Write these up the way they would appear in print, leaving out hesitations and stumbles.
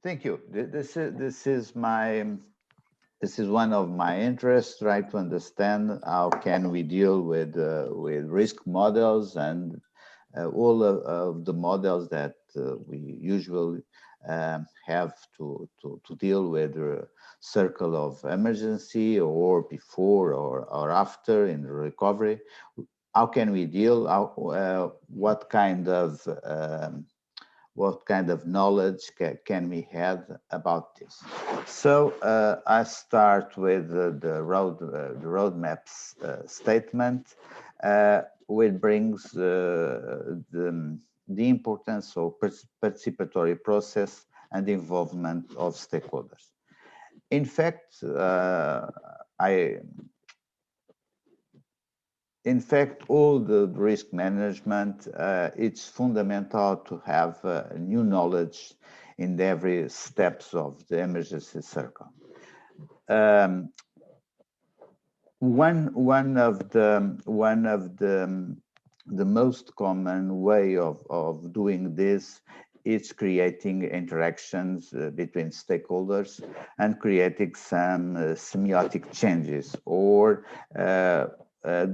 Thank you. This is one of my interests, try to understand how can we deal with risk models and all of the models that we usually have to deal with the circle of emergency or before or after in the recovery. How can we deal? What kind of knowledge can we have about this? So I start with the roadmaps statement, which brings the importance of participatory process and involvement of stakeholders. In fact, I in fact, all the risk management, it's fundamental to have new knowledge in every steps of the emergency circle. Um, one of the most common way of doing this is creating interactions between stakeholders and creating some semiotic changes or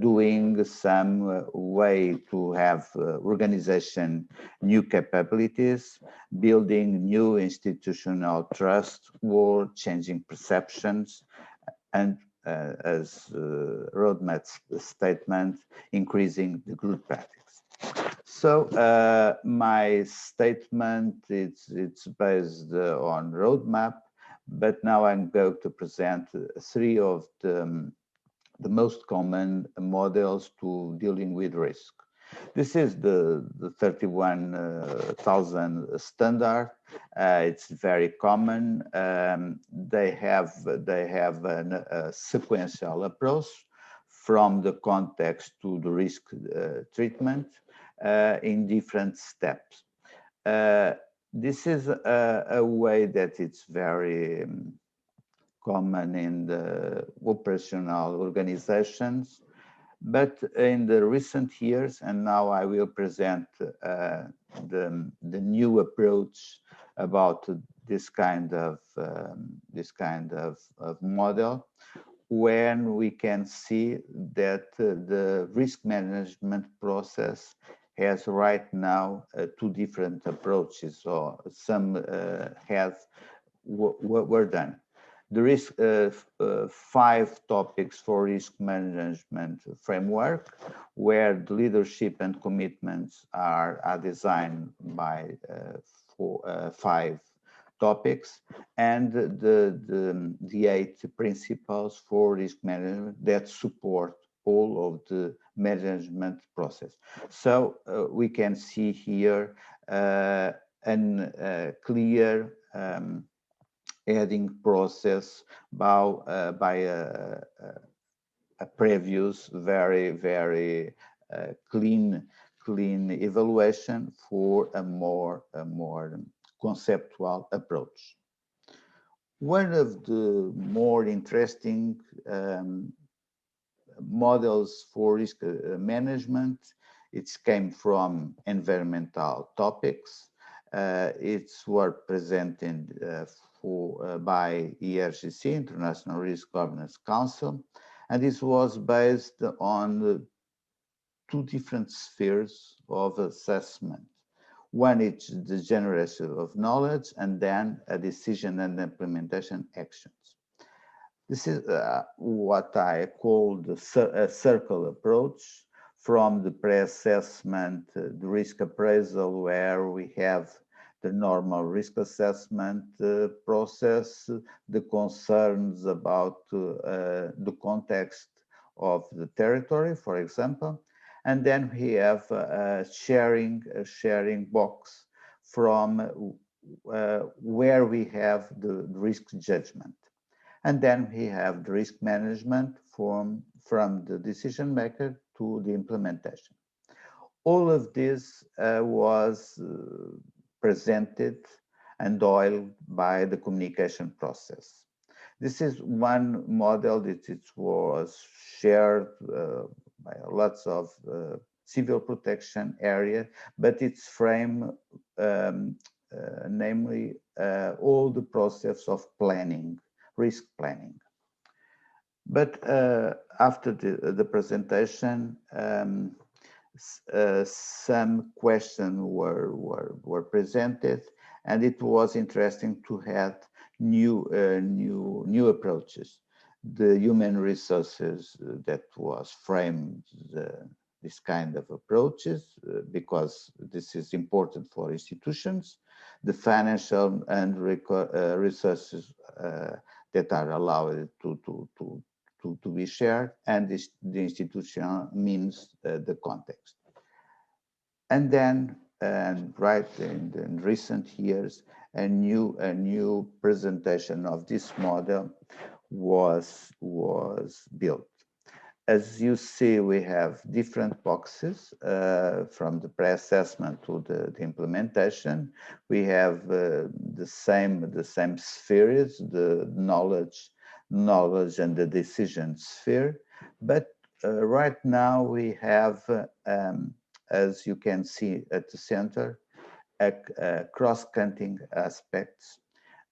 doing some way to have organization new capabilities, building new institutional trust or changing perceptions and as roadmap statement, increasing the good practice. So my statement it's based on roadmap, but now I'm going to present three of the most common models to dealing with risk. This is the 31,000 standard. It's very common. They have a sequential approach from the context to the risk treatment in different steps. Uh, this is a way that it's very common in the operational organizations. But in the recent years, and now I will present the new approach about this kind of model, when we can see that the risk management process has right now two different approaches, or some were done. There is 5 topics for risk management framework, where the leadership and commitments are designed by 5 topics, and the 8 principles for risk management that support all of the management process. So we can see here a clear adding process by a previous very clean evaluation for a more conceptual approach. One of the more interesting models for risk management, it came from environmental topics. It's were presented by ERGC, International Risk Governance Council, and this was based on 2 different spheres of assessment. One is the generation of knowledge, and then a decision and implementation actions. This is what I call the circle approach, from the pre-assessment, the risk appraisal, where we have the normal risk assessment process, the concerns about the context of the territory, for example, and then we have a sharing box from where we have the risk judgment. And then we have the risk management from the decision maker to the implementation. All of this was presented and oiled by the communication process. This is one model that it was shared by lots of civil protection area, but its frame namely all the process of planning, risk planning. But after the presentation, some questions were presented, and it was interesting to have new approaches. The human resources that was framed this kind of approaches because this is important for institutions, the financial and resources that are allowed to be shared, and the institutional means the context. And then, right in recent years, a new presentation of this model was built. As you see, we have different boxes from the pre-assessment to the implementation. We have the same spheres, the knowledge and the decision sphere. But right now we have, as you can see at the center, a cross-cutting aspects.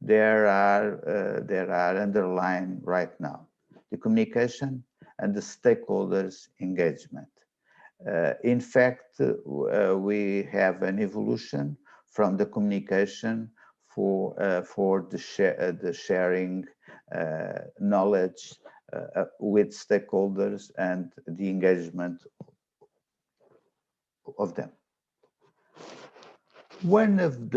There are underlined right now the communication and the stakeholders engagement. In fact, we have an evolution from the communication for the sharing knowledge with stakeholders and the engagement of them. One of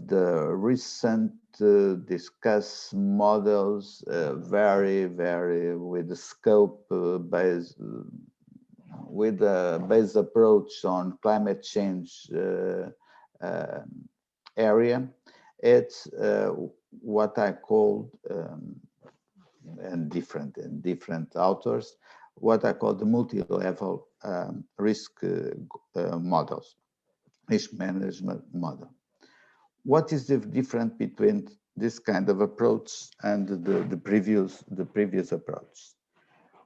the recent discussed models, very with the scope based with a base approach on climate change area. It's what I call, and different authors, what I call the multi-level risk models, risk management model. What is the difference between this kind of approach and the previous approach?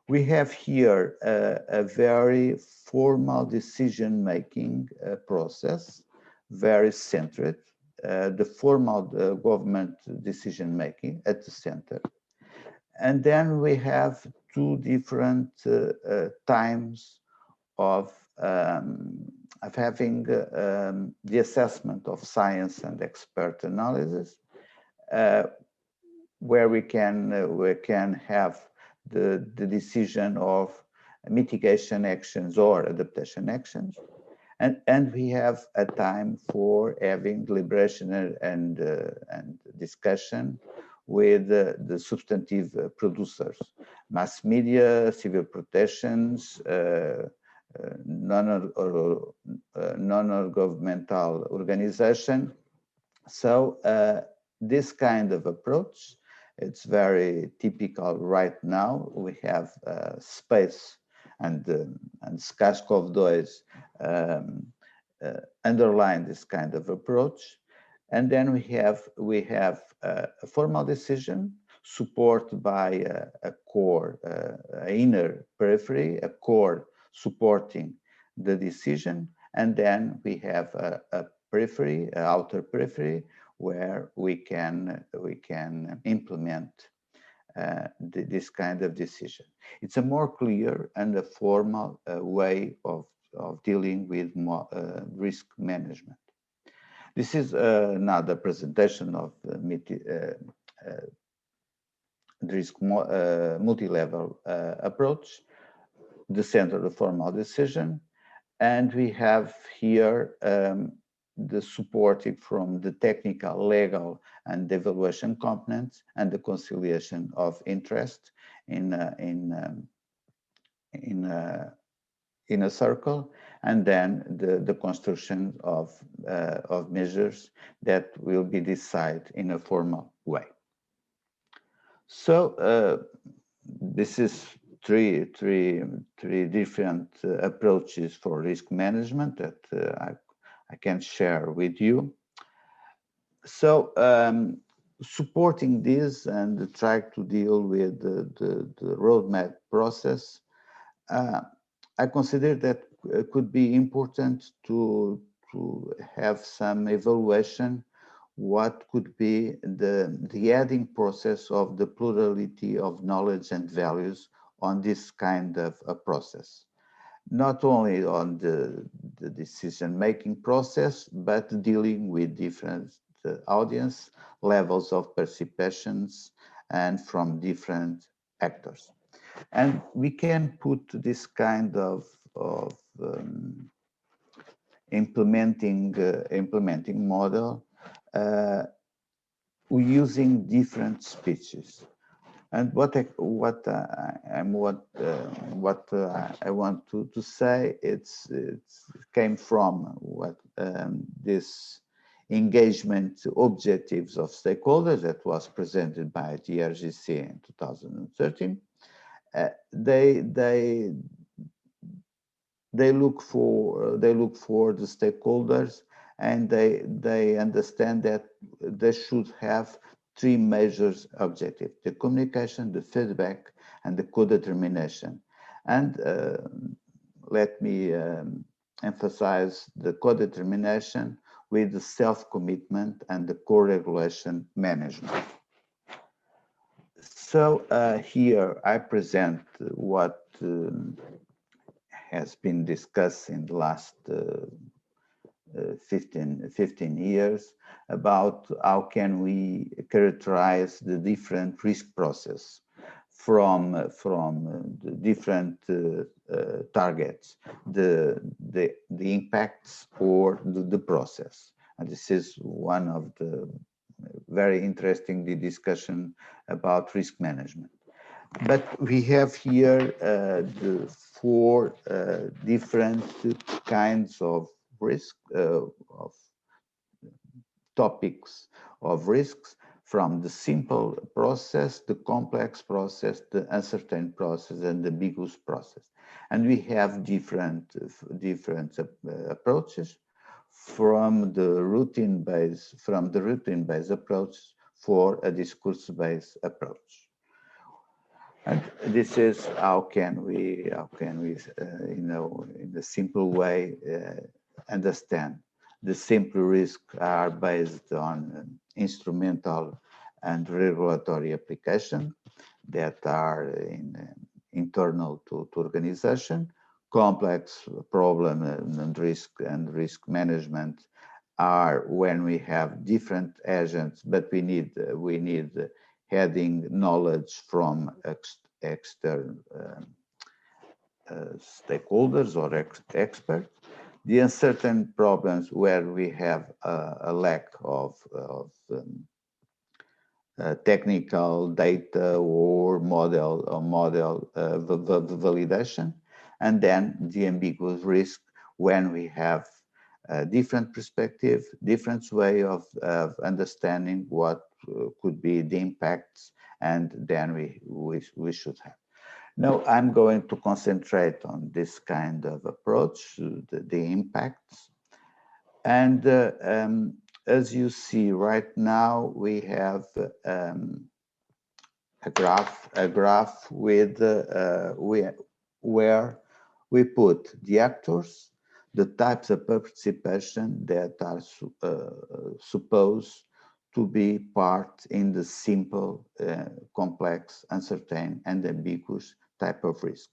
We have here a very formal decision-making process, very centered, the formal government decision-making at the center. And then we have two different times of having the assessment of science and expert analysis, where we can have the decision of mitigation actions or adaptation actions, and we have a time for having deliberation and discussion with the substantive producers, mass media, civil protections, non-governmental organization. So this kind of approach, it's very typical right now. We have space and SCAS-CoV-2 underline this kind of approach. And then we have a formal decision supported by a core, inner periphery, a core supporting the decision, and then we have a periphery, an outer periphery, where we can implement this kind of decision. It's a more clear and a formal way of dealing with risk management. This is another presentation of the risk multi-level approach, the center of the formal decision, and we have here the supporting from the technical, legal, and evaluation components, and the conciliation of interest in a circle, and then the construction of measures that will be decided in a formal way. So this is three different approaches for risk management that I can share with you. So supporting this and try to deal with the roadmap process, I consider that it could be important to have some evaluation what could be the adding process of the plurality of knowledge and values on this kind of a process. Not only on the decision-making process, but dealing with different audience levels of perceptions and from different actors. And we can put this kind of implementing model using different speeches. And what I want to say, it came from what this engagement objectives of stakeholders that was presented by the RGC in 2013. They look for the stakeholders, and they understand that they should have three major objectives: the communication, the feedback, and the co-determination. And let me emphasize the co-determination with the self-commitment and the co-regulation management. So here I present what has been discussed in the last 15 years about how can we characterize the different risk process from the different targets, the impacts or the process. And this is one of the very interesting discussion about risk management. But we have here the four different kinds of risk, of topics of risks, from the simple process, the complex process, the uncertain process, and the ambiguous process. And we have different approaches from the routine-based approach for a discourse-based approach. And this is how can we in a simple way understand. The simple risks are based on instrumental and regulatory application that are internal to organization. Complex problem and risk management are when we have different agents, but we need having knowledge from external stakeholders or experts. The uncertain problems where we have a lack of technical data or model validation, and then the ambiguous risk when we have a different perspective, different way of understanding what could be the impacts, and then we should have. Now I'm going to concentrate on this kind of approach, the impacts. And as you see right now, we have a graph with where we put the actors, the types of participation that are supposed to be part in the simple, complex, uncertain, and ambiguous type of risk.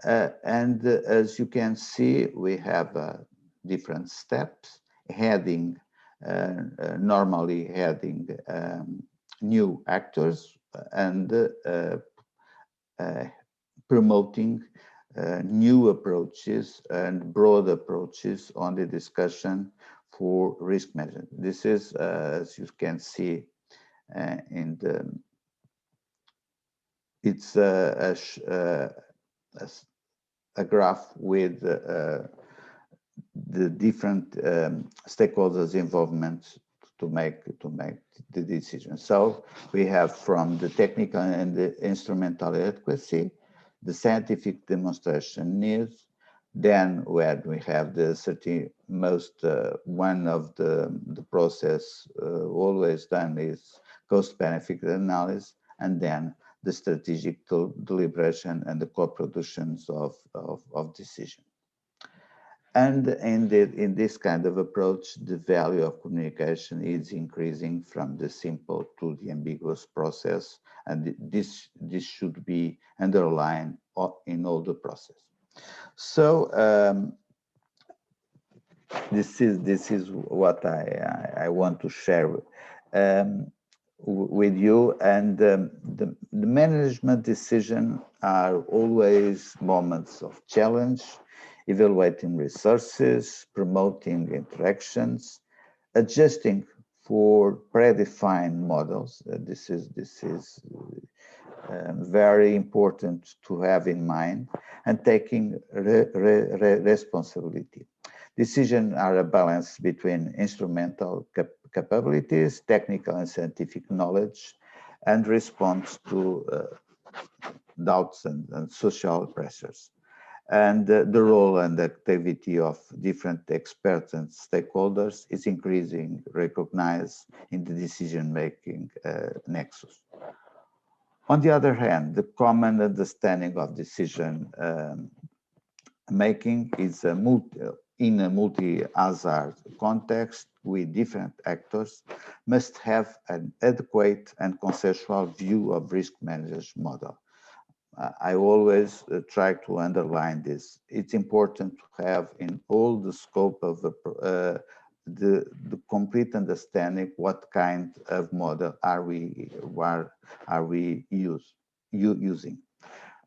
And as you can see, we have different steps, normally heading new actors and promoting new approaches and broad approaches on the discussion for risk management. This is, as you can see, it's a graph with the different stakeholders' involvement to make the decision. So we have from the technical and the instrumental adequacy, the scientific demonstration needs, then when we have the one of the process always done is cost-benefit analysis, and then the strategic deliberation and the co-productions of decision. And in this kind of approach, the value of communication is increasing from the simple to the ambiguous process, and this should be underlined in all the process. So this is what I want to share with you. And the management decisions are always moments of challenge, evaluating resources, promoting interactions, adjusting for predefined models. This is very important to have in mind, and taking responsibility. Decisions are a balance between instrumental capabilities, technical and scientific knowledge, and response to doubts and social pressures. And the role and activity of different experts and stakeholders is increasing, recognized in the decision-making nexus. On the other hand, the common understanding of decision making is in a multi-hazard context with different actors must have an adequate and conceptual view of risk management model. I always try to underline this. It's important to have in all the scope of the complete understanding what kind of model are we using.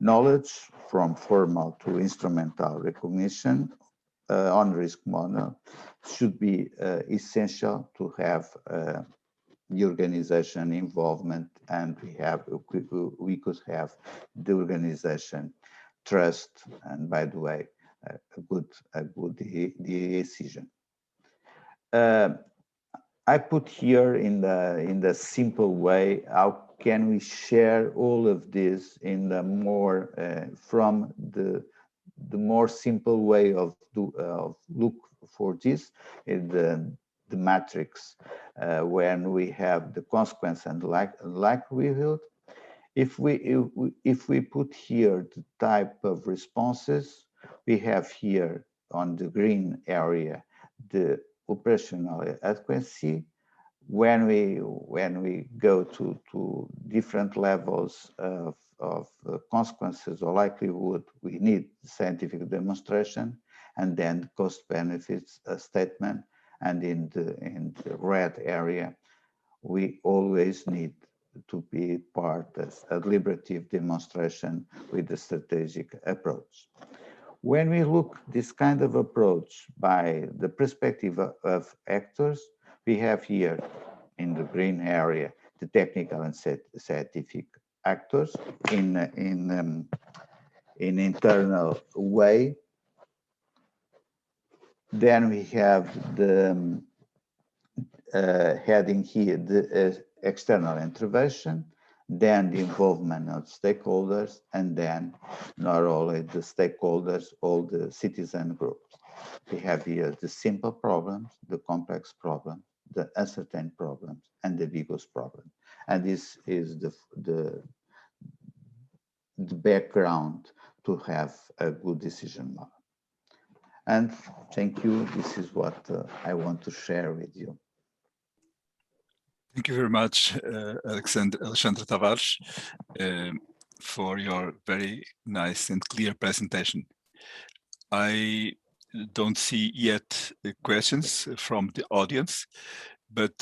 Knowledge from formal to instrumental recognition on risk model should be essential to have the organization involvement, and we could have the organization trust, and by the way, a good decision. I put here in the simple way, how can we share all of this in the more from the more simple way of look for this in the matrix when we have the consequence and likelihood. If we put here the type of responses, we have here on the green area the operational adequacy. When we go to different levels of consequences or likelihood, we need scientific demonstration, and then cost benefits statement. And in the red area, we always need to be part of a deliberative demonstration with the strategic approach. When we look this kind of approach by the perspective of actors, we have here in the green area the technical and scientific actors in internal way. Then we have the heading here the external intervention, then the involvement of stakeholders, and then not only the stakeholders, all the citizen groups. We have here the simple problems, the complex problems, the uncertain problems, and the ambiguous problems. And this is the background to have a good decision model. And thank you. This is what I want to share with you. Thank you very much, Alexandre Tavares, for your very nice and clear presentation. I don't see yet questions from the audience, but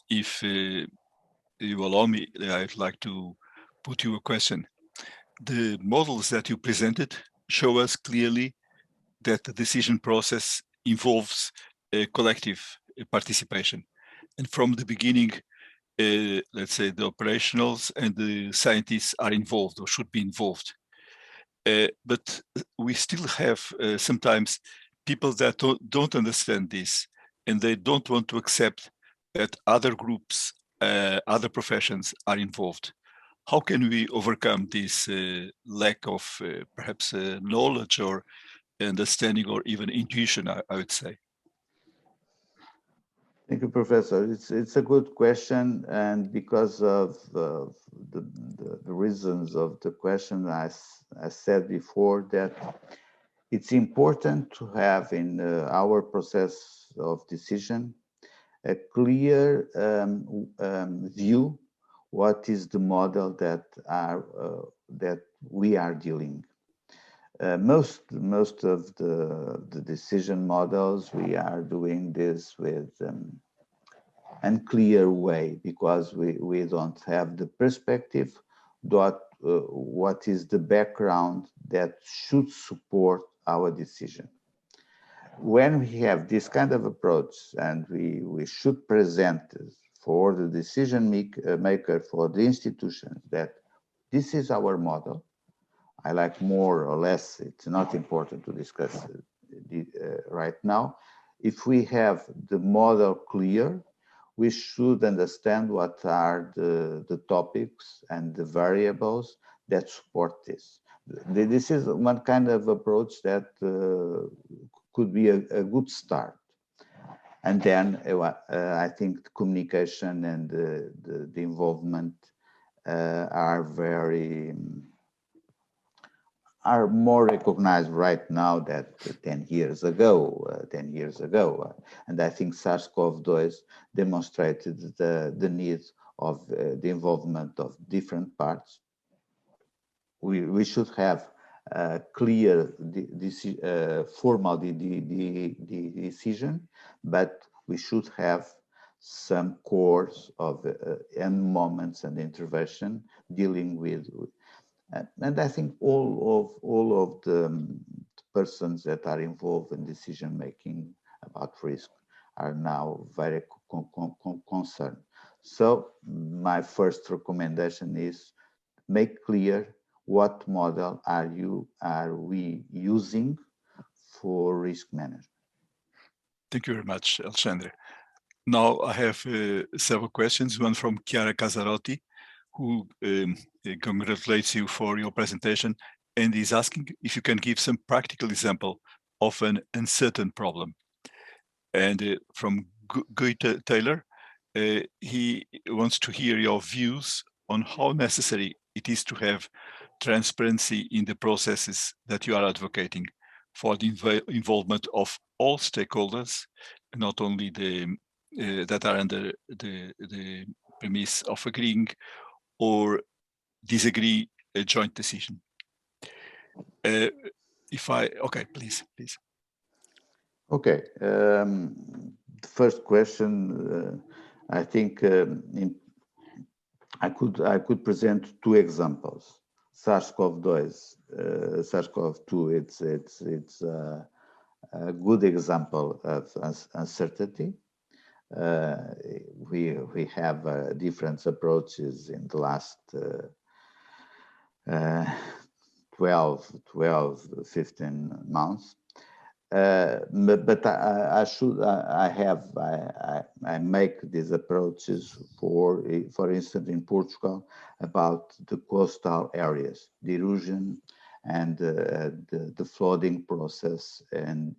if you allow me, I'd like to put you a question. The models that you presented show us clearly that the decision process involves collective participation. And from the beginning, let's say the operationals and the scientists are involved or should be involved. But we still have sometimes people that don't understand this, and they don't want to accept that other groups, other professions are involved. How can we overcome this lack of perhaps knowledge or understanding or even intuition, I would say? Thank you, Professor. It's a good question, and because of the reasons of the question, I said before that it's important to have in our process of decision a clear view what is the model that we are dealing. Most of the decision models, we are doing this with unclear way because we don't have the perspective what is the background that should support our decision. When we have this kind of approach and we should present for the decision maker, for the institution, that this is our model. I like more or less, it's not important to discuss right now. If we have the model clear, we should understand what are the topics and the variables that support this. This is one kind of approach that could be a good start. And then I think the communication and the involvement are more recognized right now than 10 years ago. And I think SARS-CoV-2 demonstrated the need of the involvement of different parts. We should have clear formal decision, but we should have some course of end moments and intervention dealing with. And I think all of the persons that are involved in decision making about risk are now very concerned. So my first recommendation is make clear what model are we using for risk management. Thank you very much, Alexandre. Now I have several questions. One from Chiara Casarotti, who congratulates you for your presentation and is asking if you can give some practical example of an uncertain problem. And from Guy Taylor, he wants to hear your views on how necessary it is to have transparency in the processes that you are advocating for the involvement of all stakeholders, not only the that are under the premise of agreeing or disagree a joint decision. Okay, please. Okay, the first question, I think I could present two examples. SARS-CoV-2, it's a good example of uncertainty. We have different approaches in the last 15 months. But I make these approaches for instance, in Portugal, about the coastal areas, the erosion and the flooding process in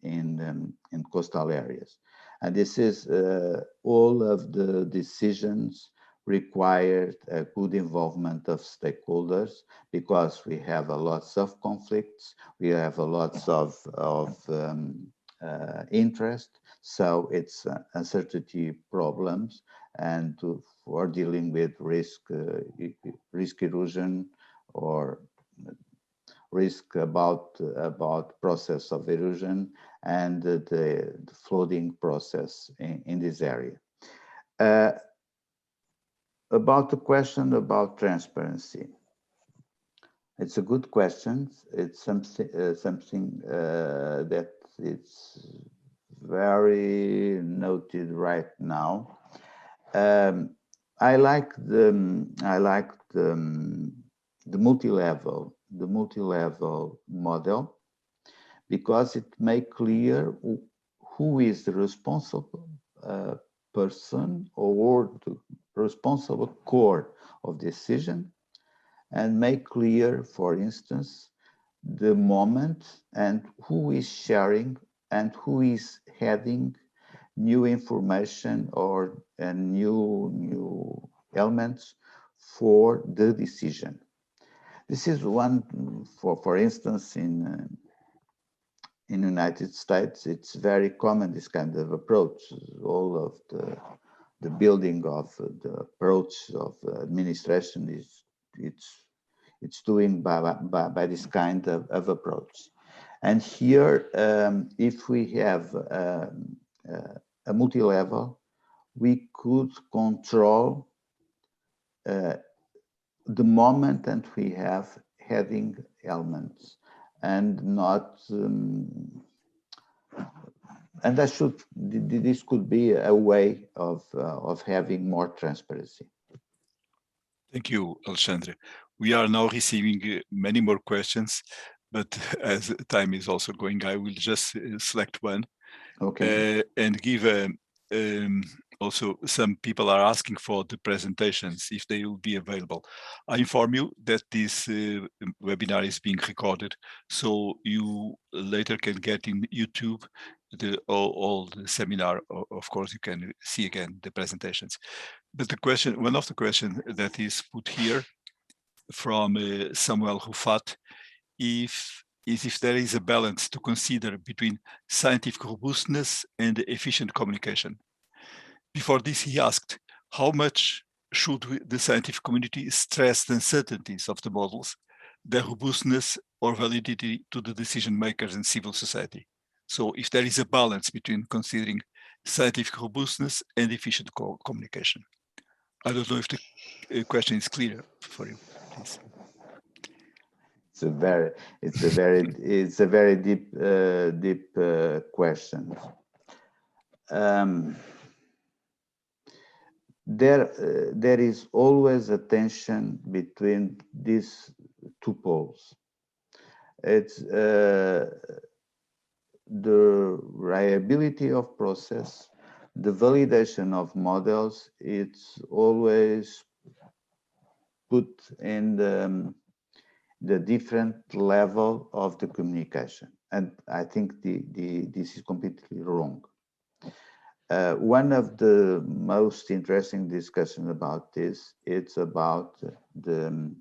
coastal areas. And this is all of the decisions required a good involvement of stakeholders, because we have a lots of conflicts, we have a lots of interest, so it's uncertainty problems, and for dealing with risk erosion or risk about process of erosion and the flooding process in this area. About the question about transparency, it's a good question. It's something that it's very noted right now. I like the multi-level model, because it makes clear who is the responsible person or the responsible core of decision, and make clear, for instance, the moment and who is sharing and who is having new information or new elements for the decision. This is one, for instance, in in the United States, it's very common, this kind of approach. All of the building of the approach of administration is it's doing by this kind of approach. And here, if we have a multi-level, we could control the moment that we have heading elements and not and this could be a way of having more transparency. Thank you, Alexandre. We are now receiving many more questions, but as time is also going, I will just select one. Okay. And give also some people are asking for the presentations if they will be available. I inform you that this webinar is being recorded, so you later can get in YouTube all the seminar. Of course, you can see again the presentations. But the question, one of the questions that is put here from Samuel Rufat, is if there is a balance to consider between scientific robustness and efficient communication. Before this, he asked, how much should the scientific community stress the uncertainties of the models, their robustness or validity to the decision makers and civil society? So if there is a balance between considering scientific robustness and efficient communication. I don't know if the question is clear for you, please. It's a very deep question. There is always a tension between these two poles. It's the reliability of process, the validation of models. It's always put in the different level of the communication, and I think this is completely wrong. One of the most interesting discussion about this, it's about the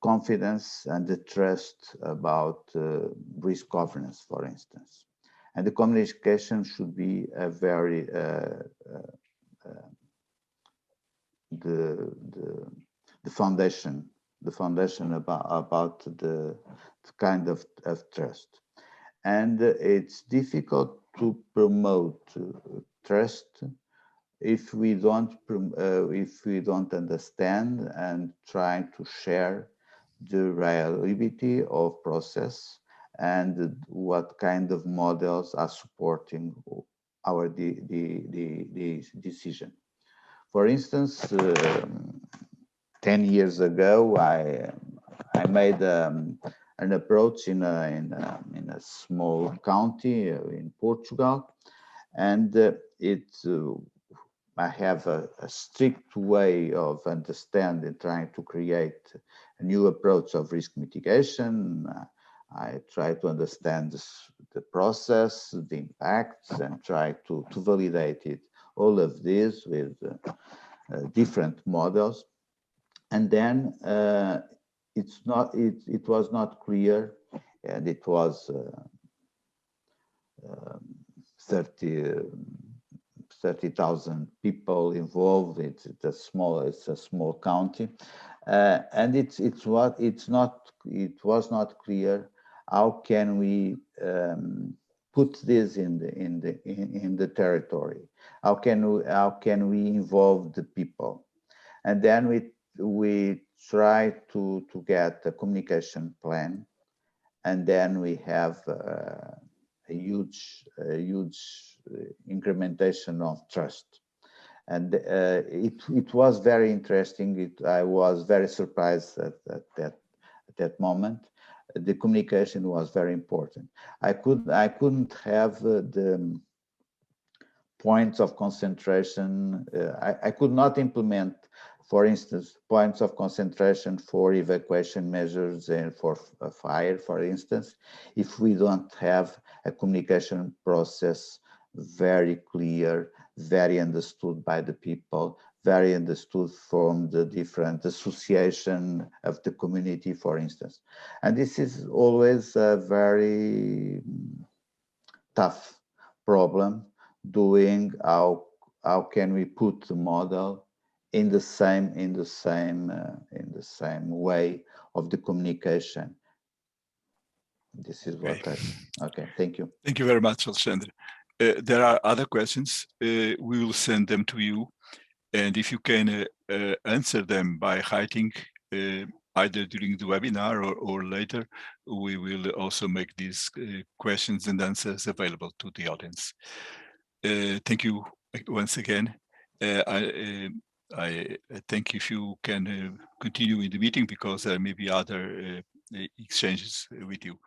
confidence and the trust about risk governance, for instance. And the communication should be a very the foundation about the kind of trust. And it's difficult to promote trust if we don't understand and try to share the reliability of process and what kind of models are supporting our decision. For instance, 10 years ago, I made an approach in a small county in Portugal, and I have a strict way of understanding, trying to create a new approach of risk mitigation. I try to understand the process, the impacts, and try to validate it. All of this with different models, and then it was not clear, and it was 30,000 people involved. It's a small county, and it was not clear how can we put this in the territory. How can we involve the people? And then we try to get a communication plan, and then we have a huge incrementation of trust. And it was very interesting. I was very surprised at that moment. The communication was very important. I couldn't have the points of concentration. I could not implement, for instance, points of concentration for evacuation measures and for a fire, for instance, if we don't have a communication process very clear, very understood by the people, very understood from the different association of the community, for instance. And this is always a very tough problem, doing how can we put the model in the same way of the communication. This is what okay, thank you. Thank you very much, Alexandre. There are other questions. We will send them to you. And if you can answer them by writing, either during the webinar or later, we will also make these questions and answers available to the audience. Thank you once again. I think if you can continue in the meeting, because there may be other exchanges with you.